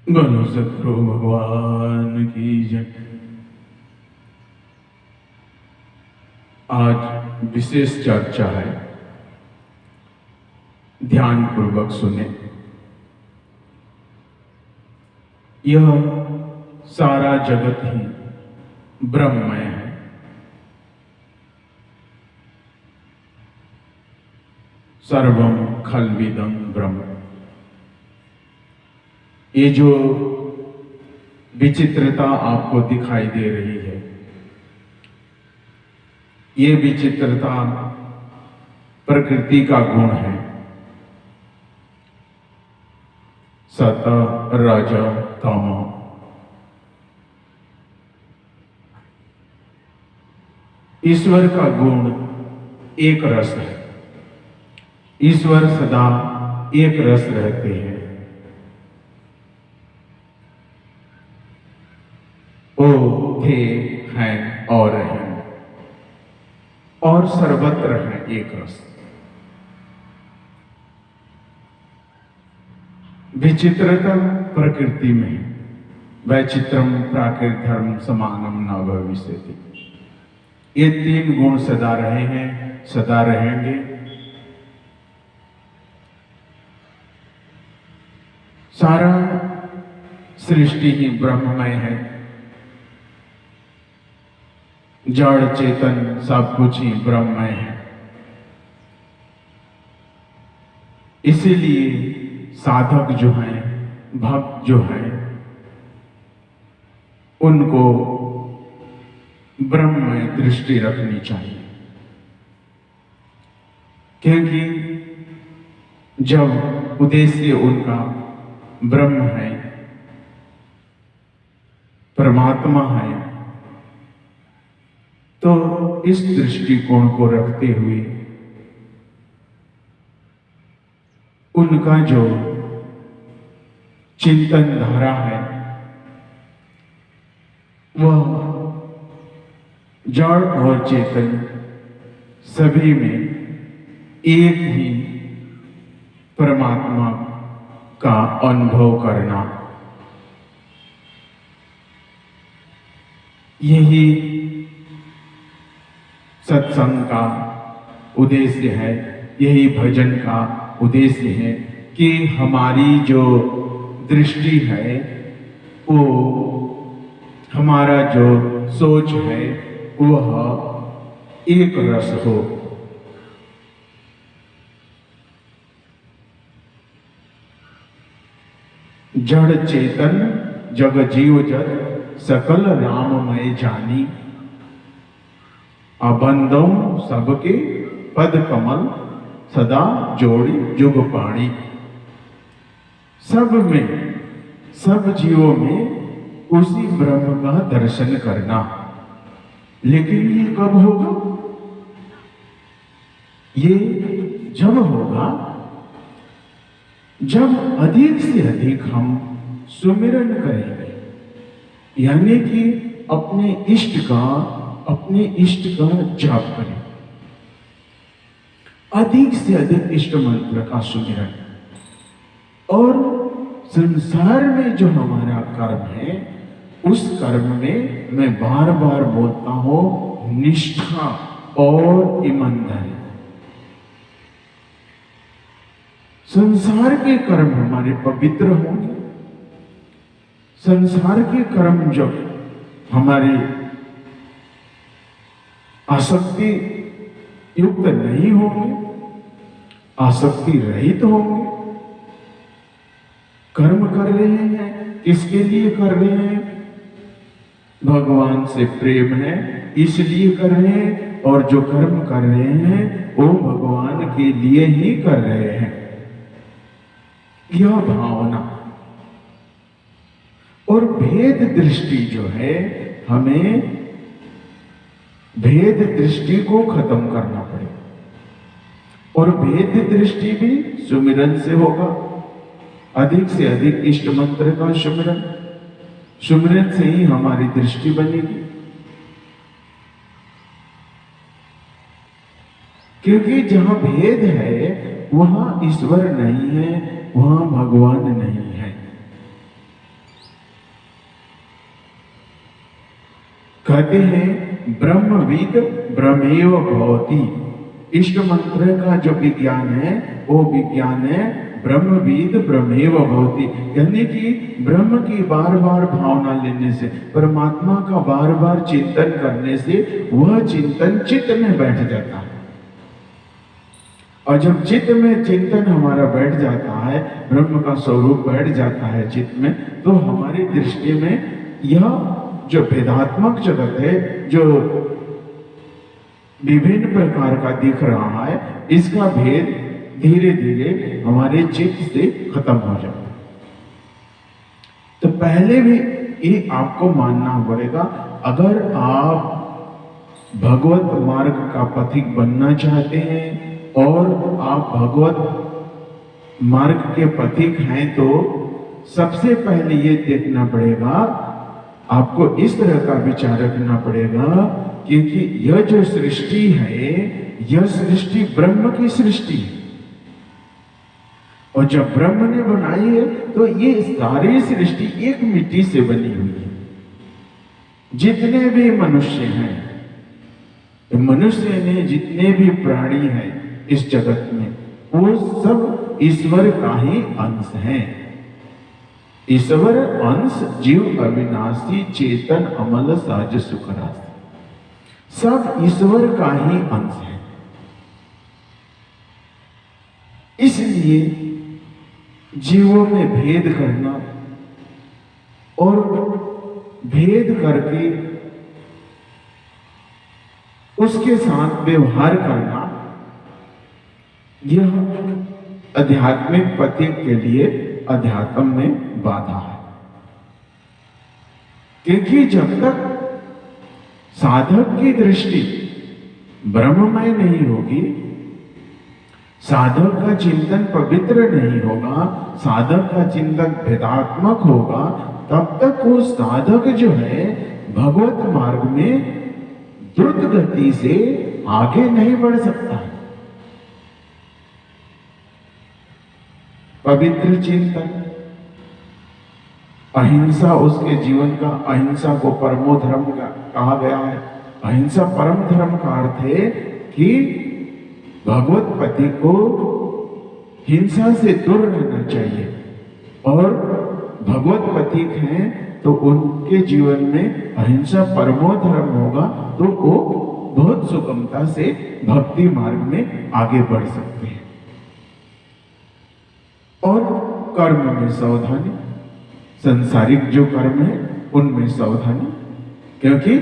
बोलो सतगुरु भगवान की जय। आज विशेष चर्चा है, ध्यान पूर्वक सुने। यह सारा जगत ही ब्रह्ममय है। सर्वम खल्विदं ब्रह्म। ये जो विचित्रता आपको दिखाई दे रही है, ये विचित्रता प्रकृति का गुण है। सत रज तम। ईश्वर का गुण एक रस है। ईश्वर सदा एक रस रहते हैं। वो थे, हैं और हैं, और सर्वत्र हैं एक रस। विचित्रता प्रकृति में, वैचित्रम प्राकृत धर्म समानम न भविष्यति। ये तीन गुण सदा रहे हैं, सदा रहेंगे। सारा सृष्टि ही ब्रह्ममय है। जड़ चेतन सब कुछ ही ब्रह्ममय है। इसीलिए साधक जो हैं, भक्त जो हैं, उनको ब्रह्ममय दृष्टि रखनी चाहिए। क्योंकि जब उद्देश्य उनका ब्रह्म है, परमात्मा है, तो इस दृष्टिकोण को रखते हुए उनका जो चिंतन धारा है वह जड़ और चेतन सभी में एक ही परमात्मा का अनुभव करना, यही सत्संग का उद्देश्य है। यही भजन का उद्देश्य है कि हमारी जो दृष्टि है, वो हमारा जो सोच है, वह एक रस हो। जड़ चेतन जग जीव जग सकल राममय जानी। अबंधों सबके पद कमल सदा जोड़ी जुग पाणी। सब में, सब जीवों में उसी ब्रह्म का दर्शन करना। लेकिन ये कब होगा? ये जब होगा जब अधिक से अधिक हम सुमिरन करेंगे, यानी कि अपने इष्ट का जाप करें। अधिक से अधिक इष्ट मंत्र का सुमिरन। और संसार में जो हमारा कर्म है, उस कर्म में मैं बार बार बोलता हूं, निष्ठा और ईमानदारी। संसार के कर्म हमारे पवित्र होंगे। संसार के कर्म जब हमारे आसक्ति युक्त नहीं होंगे, आसक्ति रहित होंगे, कर्म कर रहे हैं, किसके लिए कर रहे हैं? भगवान से प्रेम है इसलिए कर रहे हैं, और जो कर्म कर रहे हैं वो भगवान के लिए ही कर रहे हैं। यह भावना और भेद दृष्टि जो है, हमें भेद दृष्टि को खत्म करना पड़ेगा। और भेद दृष्टि भी सुमिरन से होगा। अधिक से अधिक इष्ट मंत्र का सुमिरन, सुमिरन से ही हमारी दृष्टि बनेगी। क्योंकि जहां भेद है वहां ईश्वर नहीं है, वहां भगवान नहीं है। कहते हैं ब्रह्मविद ब्रह्मेव भवति। इष्ट मंत्र का जो विज्ञान है वो विज्ञान है ब्रह्मविद ब्रह्मेव भवति, यानी कि ब्रह्म की बार बार भावना लेने से, परमात्मा का बार बार चिंतन करने से वह चिंतन चित्त में बैठ जाता है। और जब चित्त में चिंतन हमारा बैठ जाता है, ब्रह्म का स्वरूप बैठ जाता है चित्त में, तो हमारी दृष्टि में यह जो भेदात्मक जगत है, जो विभिन्न प्रकार का दिख रहा है, इसका भेद धीरे धीरे हमारे चित्त से खत्म हो जाता है। तो पहले भी ये आपको मानना पड़ेगा, अगर आप भगवत मार्ग का पथिक बनना चाहते हैं और आप भगवत मार्ग के पथिक हैं, तो सबसे पहले ये देखना पड़ेगा, आपको इस तरह का विचार रखना पड़ेगा, क्योंकि यह जो सृष्टि है, यह सृष्टि ब्रह्म की सृष्टि है। और जब ब्रह्म ने बनाई है तो ये सारी सृष्टि एक मिट्टी से बनी हुई है। जितने भी मनुष्य हैं, मनुष्य ने जितने भी प्राणी हैं इस जगत में, वो सब ईश्वर का ही अंश हैं। ईश्वर अंश जीव अविनाशी चेतन अमल सहज सुख राशि, सब ईश्वर का ही अंश है। इसलिए जीवों में भेद करना और भेद करके उसके साथ व्यवहार करना, यह आध्यात्मिक पथिक के लिए अध्यात्म में बाधा है। क्योंकि जब तक साधक की दृष्टि ब्रह्ममय नहीं होगी, साधक का चिंतन पवित्र नहीं होगा, साधक का चिंतन भेदात्मक होगा, तब तक वो साधक जो है भगवत मार्ग में द्रुत गति से आगे नहीं बढ़ सकता। पवित्र चिंतन, अहिंसा उसके जीवन का, अहिंसा को परमो धर्म कहा गया है। अहिंसा परम धर्म का अर्थ है कि भगवत पति को हिंसा से दूर रहना चाहिए, और भगवत पथिक हैं तो उनके जीवन में अहिंसा परमो धर्म होगा, तो वो बहुत सुगमता से भक्ति मार्ग में आगे बढ़ सकते हैं। और कर्म में सावधानी, संसारिक जो कर्म है उनमें सावधानी, क्योंकि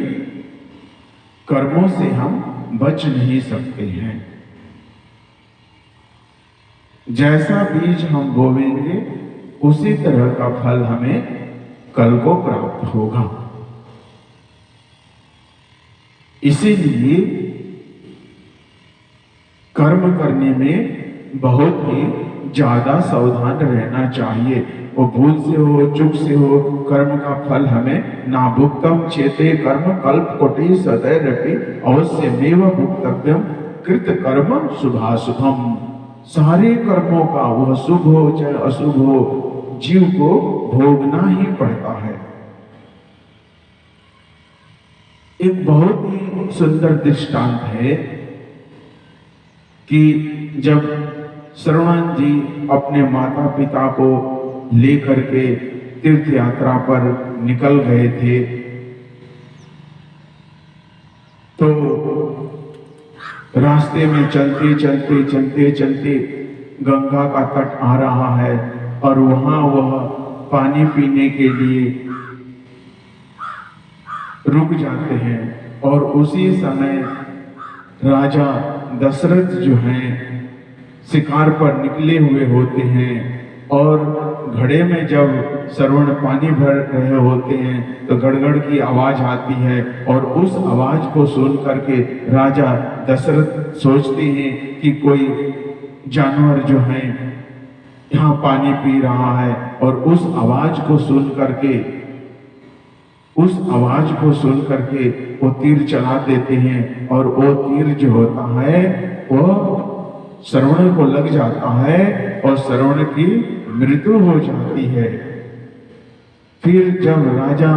कर्मों से हम बच नहीं सकते हैं। जैसा बीज हम बोवेंगे उसी तरह का फल हमें कल को प्राप्त होगा। इसीलिए कर्म करने में बहुत ही ज्यादा सावधान रहना चाहिए। वो भूल से हो, चूक से हो, कर्म का फल हमें ना भुक्तम चेते कर्म कल्प कोटि सदैरपि अवश्य मेव भुक्तव्यम कृत कर्म शुभाशुभम। सारे कर्मों का, वह शुभ हो चाहे अशुभ हो, जीव को भोगना ही पड़ता है। एक बहुत ही सुंदर दृष्टांत है कि जब श्रवण जी अपने माता पिता को लेकर के तीर्थ यात्रा पर निकल गए थे, तो रास्ते में चलते चलते चलते चलते गंगा का तट आ रहा है, और वहां वह पानी पीने के लिए रुक जाते हैं। और उसी समय राजा दशरथ जो हैं शिकार पर निकले हुए होते हैं, और घड़े में जब श्रवण पानी भर रहे होते हैं तो गड़गड़ की आवाज आती है, और उस आवाज को सुन करके राजा दशरथ सोचते हैं कि कोई जानवर जो है यहाँ पानी पी रहा है, और उस आवाज को सुन करके वो तीर चला देते हैं, और वो तीर जो होता है वो श्रवण को लग जाता है और श्रवण की मृत्यु हो जाती है। फिर जब राजा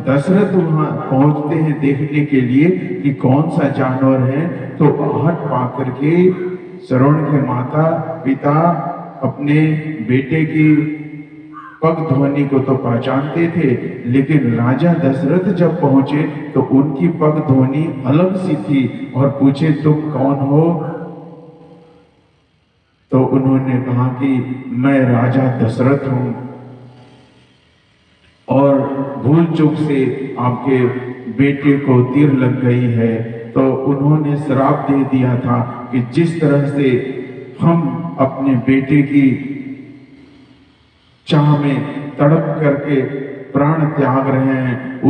दशरथ वहां पहुंचते हैं देखने के लिए कि कौन सा जानवर है, तो आहट पा करके श्रवण के माता पिता अपने बेटे की पग ध्वनि को तो पहचानते थे, लेकिन राजा दशरथ जब पहुंचे तो उनकी पग ध्वनि अलग सी थी और पूछे तुम कौन हो? तो उन्होंने कहा कि मैं राजा दशरथ हूं और भूल चूक से आपके बेटे को तीर लग गई है। तो उन्होंने श्राप दे दिया था कि जिस तरह से हम अपने बेटे की चाह में तड़प करके प्राण त्याग रहे हैं,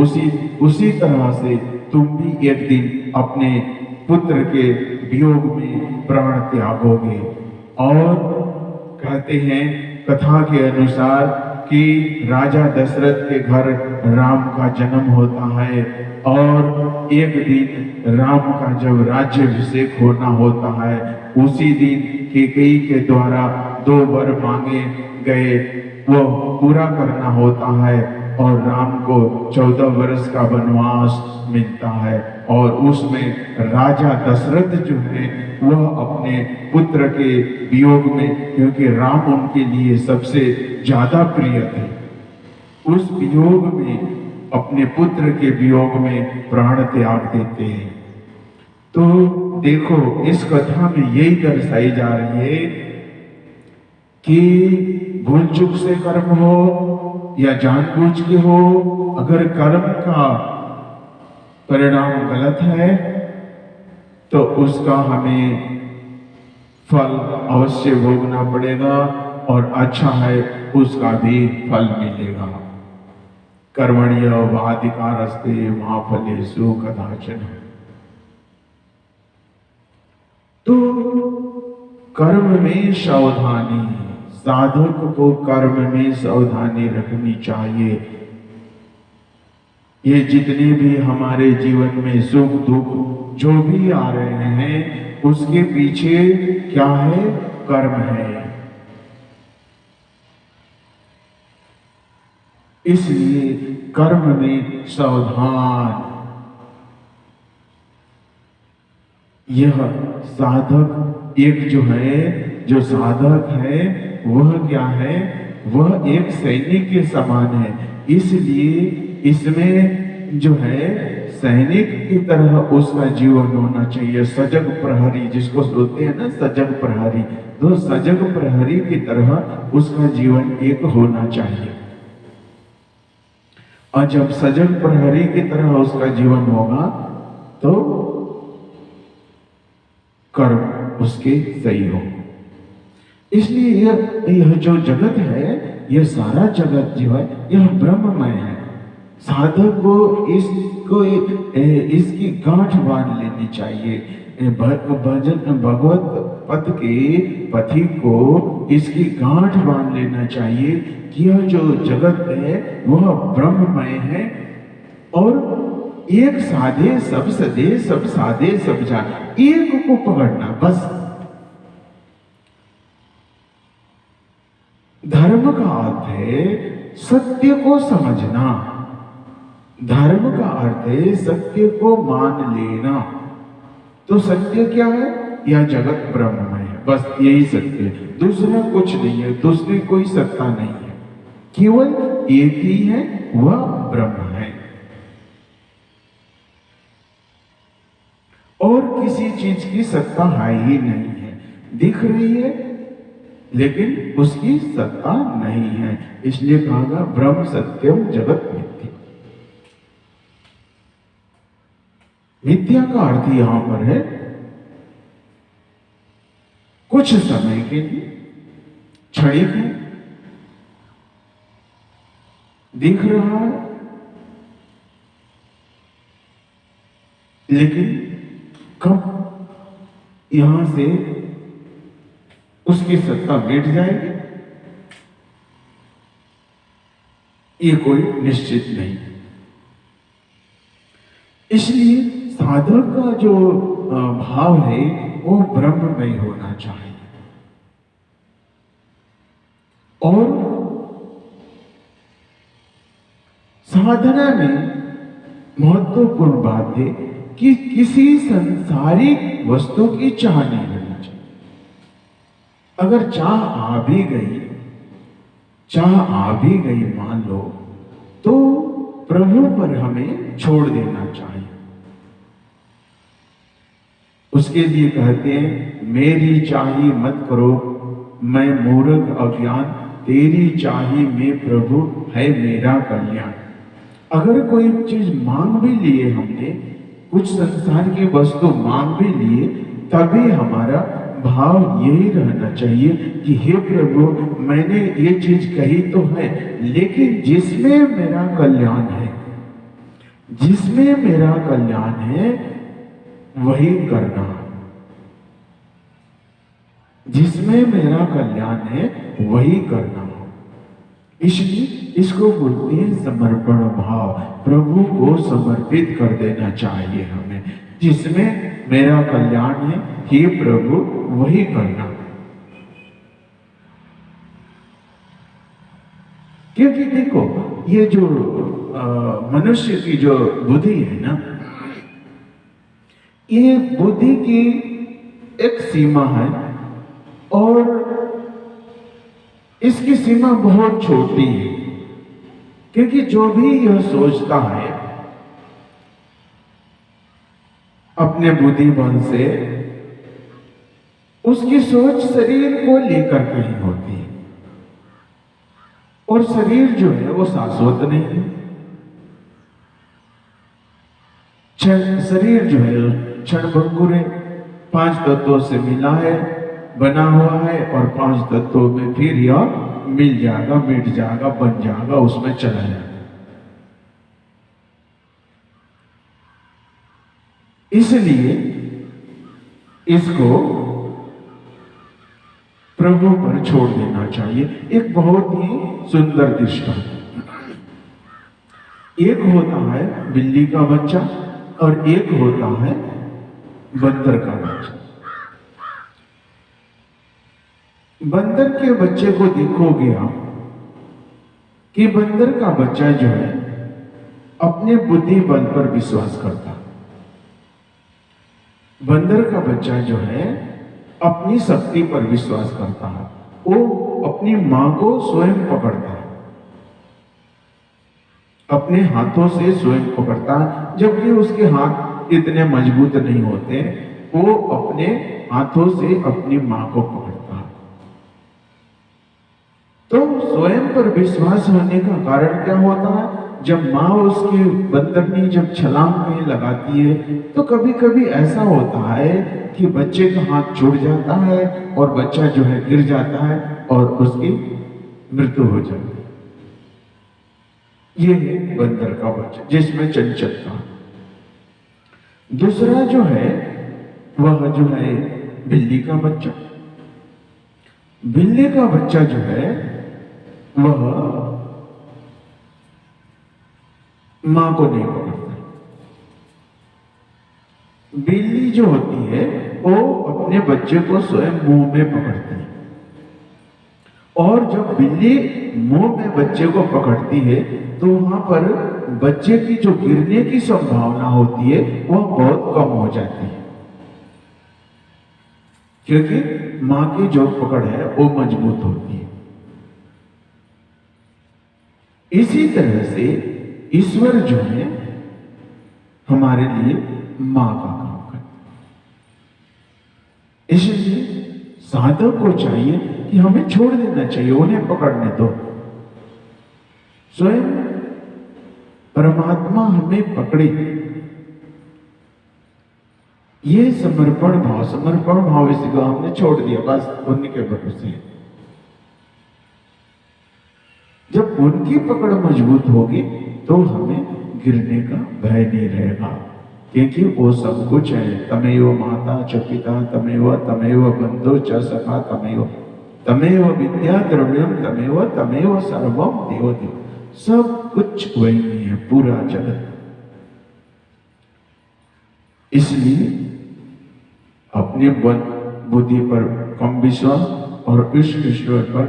उसी तरह से तुम भी एक दिन अपने पुत्र के वियोग में प्राण त्यागोगे। और कहते हैं कथा के अनुसार कि राजा दशरथ के घर राम का जन्म होता है और एक दिन राम का जब राज्याभिषेक होना होता है, उसी दिन कैकेयी के द्वारा 2 वर मांगे गए वो पूरा करना होता है और राम को 14 वर्ष का वनवास मिलता है। और उसमें राजा दशरथ जो है वह अपने पुत्र के वियोग में, क्योंकि राम उनके लिए सबसे ज्यादा प्रिय थे, उस वियोग में अपने पुत्र के वियोग में प्राण त्याग देते हैं। तो देखो इस कथा में यही दर्शाई जा रही है कि भूल चूक से कर्म हो या जानबूझ के हो, अगर कर्म का परिणाम गलत है तो उसका हमें फल अवश्य भोगना पड़ेगा, और अच्छा है उसका भी फल मिलेगा। कर्मण्येवाधिकारस्ते मा फलेषु कदाचन। तो कर्म में सावधानी, साधक को कर्म में सावधानी रखनी चाहिए। ये जितने भी हमारे जीवन में सुख दुख जो भी आ रहे हैं, उसके पीछे क्या है? कर्म है। इसलिए कर्म में सावधान। यह साधक एक जो साधक है वह क्या है? वह एक सैनिक के समान है। इसलिए इसमें जो है सैनिक की तरह उसका जीवन होना चाहिए। सजग प्रहरी जिसको बोलते हैं ना, सजग प्रहरी, तो सजग प्रहरी की तरह उसका जीवन एक होना चाहिए। और जब सजग प्रहरी की तरह उसका जीवन होगा तो कर्म उसके सही हो। इसलिए यह जो जगत है, यह सारा जगत जो है यह ब्रह्ममय है। साधक को इसकी गांठ बांध लेनी चाहिए। भगवत पथ के पथिक को इसकी गांठ बांध लेना चाहिए कि यह जो जगत है वह ब्रह्ममय है और एक साधे सब सदे, सब साधे सब जाने, एक को पकड़ना बस। धर्म का अर्थ है सत्य को समझना, धर्म का अर्थ है सत्य को मान लेना। तो सत्य क्या है? यह जगत ब्रह्ममय है, बस यही सत्य है, दूसरा कुछ नहीं है, दूसरी कोई सत्ता नहीं है, केवल एक ही है, वह ब्रह्म है। और किसी चीज की सत्ता है ही नहीं है, दिख रही है लेकिन उसकी सत्ता नहीं है। इसलिए कहा गया ब्रह्म सत्यम जगत मिथ्या। मिथ्या का अर्थ यहां पर है कुछ समय के लिए क्षणिक है, दिख रहा है लेकिन कब यहां से उसकी सत्ता मिट जाएगी ये कोई निश्चित नहीं। इसलिए साधक का जो भाव है वो ब्रह्ममय होना चाहिए। और साधना में महत्वपूर्ण बात है कि किसी संसारिक वस्तु की चाह नहीं करनी चाहिए। अगर चाह आ भी गई मान लो, तो प्रभु पर हमें छोड़ देना चाहिए। उसके लिए कहते हैं, मेरी चाही मत करो, मैं मूर्ख अज्ञान, तेरी चाही में प्रभु है मेरा कल्याण। अगर कोई चीज मांग भी लिए हमने, कुछ संसार की वस्तु मांग भी लिए, तभी हमारा भाव यही रहना चाहिए कि हे प्रभु, मैंने ये चीज कही तो है, लेकिन जिसमें मेरा कल्याण है, जिसमें मेरा कल्याण है वही करना। जिसमें मेरा कल्याण है वही करना। इसलिए इसको बोलते हैं समर्पण भाव। प्रभु को समर्पित कर देना चाहिए हमें। जिसमें मेरा कल्याण है, हे प्रभु वही करना। क्योंकि देखो, ये जो मनुष्य की जो बुद्धि है ना, ये बुद्धि की एक सीमा है और इसकी सीमा बहुत छोटी है। क्योंकि जो भी यह सोचता है अपने बुद्धि बल से, उसकी सोच शरीर को लेकर के ही होती है। और शरीर जो है वो शाश्वत नहीं है। शरीर जो है क्षणभंगुर है, 5 तत्वों से मिला है, बना हुआ है, और 5 तत्वों में फिर यह मिल जाएगा, मिट जाएगा, बन जाएगा, उसमें चला जाएगा। इसलिए इसको प्रभु पर छोड़ देना चाहिए। एक बहुत ही सुंदर दृष्टांत, एक होता है बिल्ली का बच्चा और एक होता है बंदर का बच्चा। बंदर के बच्चे को देखोगे आप कि बंदर का बच्चा जो है अपने बुद्धि बल पर विश्वास करता। बंदर का बच्चा जो है अपनी शक्ति पर विश्वास करता है। वो अपनी मां को स्वयं पकड़ता है, अपने हाथों से स्वयं पकड़ता है, जबकि उसके हाथ इतने मजबूत नहीं होते। वो अपने हाथों से अपनी मां को पकड़ता है। तो स्वयं पर विश्वास होने का कारण क्या होता है? जब माँ उसकी बंदरनी जब छलांग कहीं लगाती है, तो कभी कभी ऐसा होता है कि बच्चे का हाथ छूट जाता है और बच्चा जो है गिर जाता है और उसकी मृत्यु हो जाती है। ये है बंदर का बच्चा, जिसमें चंचलता। दूसरा जो है वह जो है बिल्ली का बच्चा। बिल्ली का बच्चा जो है वह मां को नहीं पकड़ता। बिल्ली जो होती है वो अपने बच्चे को स्वयं मुंह में पकड़ती है, और जब बिल्ली मुंह में बच्चे को पकड़ती है तो वहां पर बच्चे की जो गिरने की संभावना होती है वह बहुत कम हो जाती है, क्योंकि मां की जो पकड़ है वो मजबूत होती है। इसी तरह से ईश्वर जो है हमारे लिए मां का काम करता है। इसलिए साधक को चाहिए कि हमें छोड़ देना चाहिए, उन्हें पकड़ने दो। स्वयं परमात्मा हमें पकड़े। ये समर्पण भाव इसको हमने छोड़ दिया, बस उनके भरोसे। जब उनकी पकड़ मजबूत होगी तो हमें गिरने का भय नहीं रहेगा, क्योंकि वो सब कुछ है। तमेव माता च पिता तमेव बंधु च सखा तमेव विद्या द्रव्यम तमेव सर्वम देव देव। सब कुछ वही है, पूरा जगत। इसलिए अपने बुद्धि पर कम विश्वास और ईश्वर पर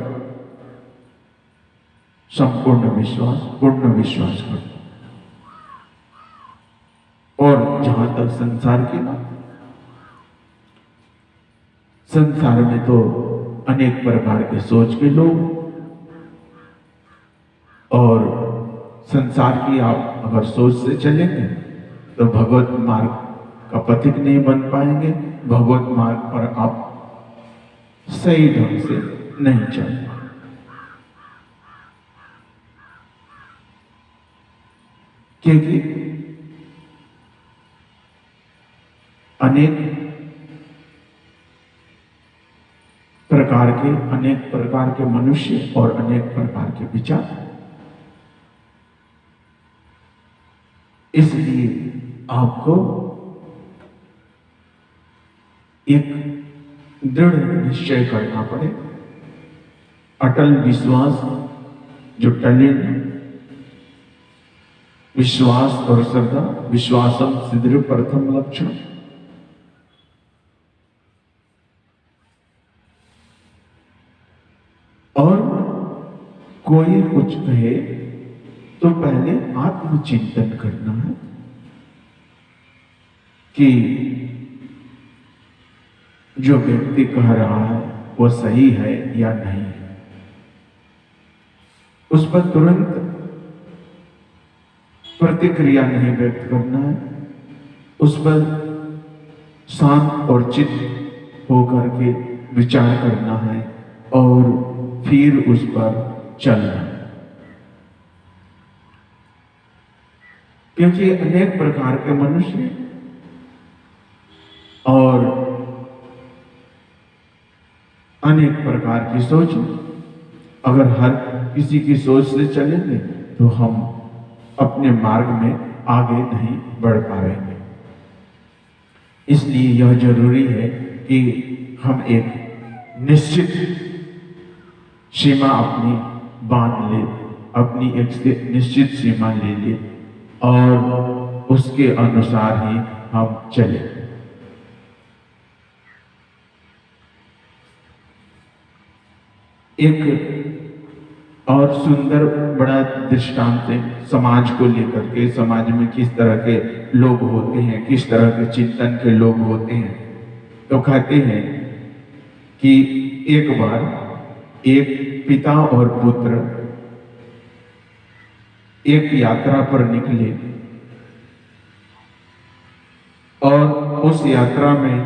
संपूर्ण विश्वास, पूर्ण विश्वास करो। और जहां तक संसार की बात, संसार में तो अनेक प्रकार के सोच के लोग, और संसार की आप अगर सोच से चलेंगे तो भगवत मार्ग का पथिक नहीं बन पाएंगे, भगवत मार्ग पर आप सही ढंग से नहीं चल पाएंगे। क्योंकि अनेक प्रकार के मनुष्य और अनेक प्रकार के विचार, इसलिए आपको एक दृढ़ निश्चय करना पड़े, अटल विश्वास जो टले नहीं, विश्वास और श्रद्धा, विश्वासम सिद्ध प्रथम लक्षण। और कोई कुछ कहे तो पहले आत्मचिंतन करना है कि जो व्यक्ति कह रहा है वो सही है या नहीं है। उस पर तुरंत प्रतिक्रिया नहीं व्यक्त करना है, उस पर शांत और चित्त होकर के विचार करना है और फिर उस पर चलना है। क्योंकि अनेक प्रकार के मनुष्य और अनेक प्रकार की सोच, अगर हर किसी की सोच से चलेंगे तो हम अपने मार्ग में आगे नहीं बढ़ पाएंगे। इसलिए यह जरूरी है कि हम एक निश्चित सीमा अपनी बांध ले, अपनी एक निश्चित सीमा ले ले और उसके अनुसार ही हम चले। एक और सुंदर बड़ा दृष्टांत है समाज को लेकर के, समाज में किस तरह के लोग होते हैं, किस तरह के चिंतन के लोग होते हैं। तो कहते हैं कि एक बार एक पिता और पुत्र एक यात्रा पर निकले और उस यात्रा में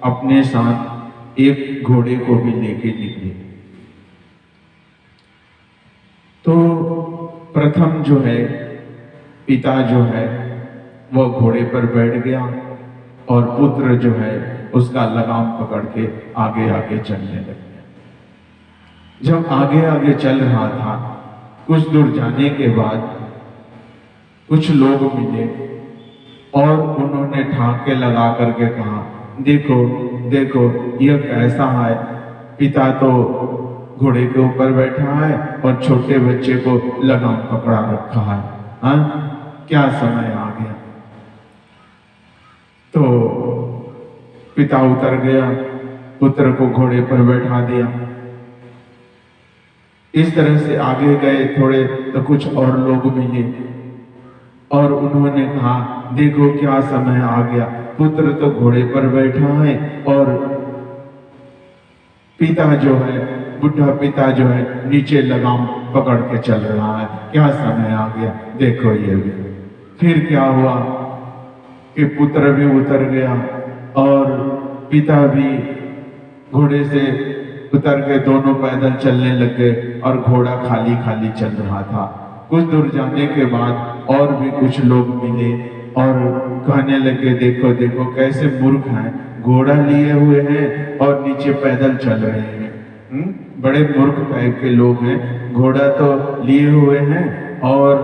अपने साथ एक घोड़े को भी लेके निकले। तो प्रथम जो है पिता जो है वह घोड़े पर बैठ गया और पुत्र जो है उसका लगाम पकड़ के आगे आगे चलने लग गया। जब आगे आगे चल रहा था, कुछ दूर जाने के बाद कुछ लोग मिले और उन्होंने ठाके लगा करके कहा, देखो देखो यह कैसा है, पिता तो घोड़े के ऊपर बैठा है और छोटे बच्चे को लगाम पकड़ा रखा है। हाँ, क्या समय आ गया। तो पिता उतर गया, पुत्र को घोड़े पर बैठा दिया। इस तरह से आगे गए थोड़े तो कुछ और लोग मिले और उन्होंने कहा, देखो क्या समय आ गया, पुत्र तो घोड़े पर बैठा है और पिता जो है, बुढ़ा पिता जो है नीचे लगाम पकड़ के चल रहा है, क्या समय आ गया, देखो ये भी। फिर क्या हुआ कि पुत्र भी उतर गया और पिता भी घोड़े से उतर के दोनों पैदल चलने लग गए और घोड़ा खाली खाली चल रहा था। कुछ दूर जाने के बाद और भी कुछ लोग मिले और कहने लगे, देखो देखो कैसे मूर्ख हैं, घोड़ा लिए हुए हैं और नीचे पैदल चल रहे हैं। बड़े मूर्ख टाइप के लोग हैं, घोड़ा तो लिए हुए हैं और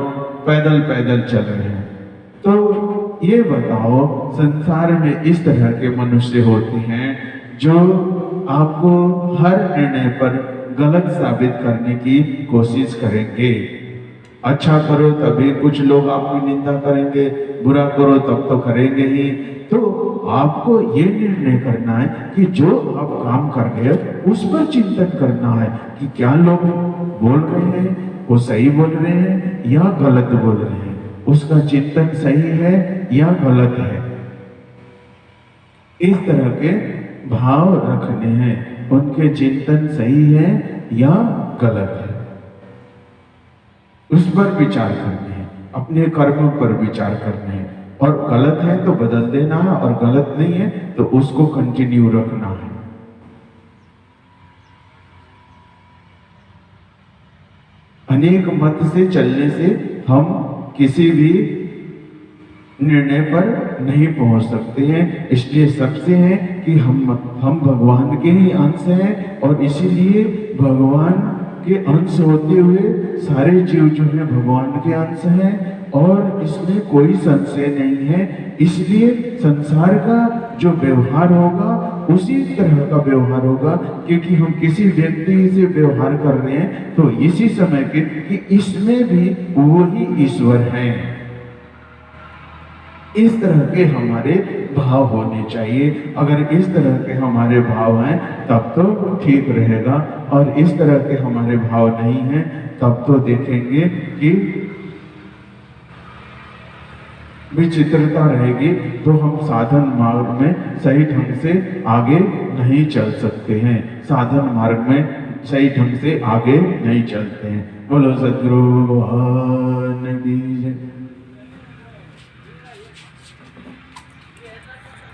पैदल पैदल चल रहे हैं। तो ये बताओ, संसार में इस तरह के मनुष्य होते हैं जो आपको हर निर्णय पर गलत साबित करने की कोशिश करेंगे। अच्छा करो तभी कुछ लोग आपकी निंदा करेंगे, बुरा करो तब तो करेंगे ही। तो आपको ये निर्णय करना है कि जो आप काम कर रहे हो उस पर चिंतन करना है कि क्या लोग बोल रहे हैं वो सही बोल रहे हैं या गलत बोल रहे हैं। उसका चिंतन सही है या गलत है, इस तरह के भाव रखने हैं। उनके चिंतन सही है या गलत है, उस पर विचार करने हैं, अपने कर्म पर विचार करने हैं। और गलत है तो बदल देना है, और गलत नहीं है तो उसको कंटिन्यू रखना है। अनेक मत से चलने से हम किसी भी निर्णय पर नहीं पहुंच सकते हैं। इसलिए सबसे है कि हम भगवान के ही अंश हैं, और इसीलिए भगवान के अंश होते हुए सारे जीव जो है भगवान के अंश हैं, और इसमें कोई संशय नहीं है। इसलिए संसार का जो व्यवहार होगा उसी तरह का व्यवहार होगा, क्योंकि हम किसी व्यक्ति से व्यवहार कर रहे हैं तो इसी समय के कि इसमें भी वही ईश्वर हैं। इस तरह के हमारे भाव होने चाहिए। अगर इस तरह के हमारे भाव हैं तब तो ठीक रहेगा, और इस तरह के हमारे भाव नहीं हैं तब तो देखेंगे कि विचित्रता रहेगी, तो हम साधन मार्ग में सही ढंग से आगे नहीं चल सकते हैं। साधन मार्ग में सही ढंग से आगे नहीं चलते हैं। बोलो सद्गुरु भगवान की जय।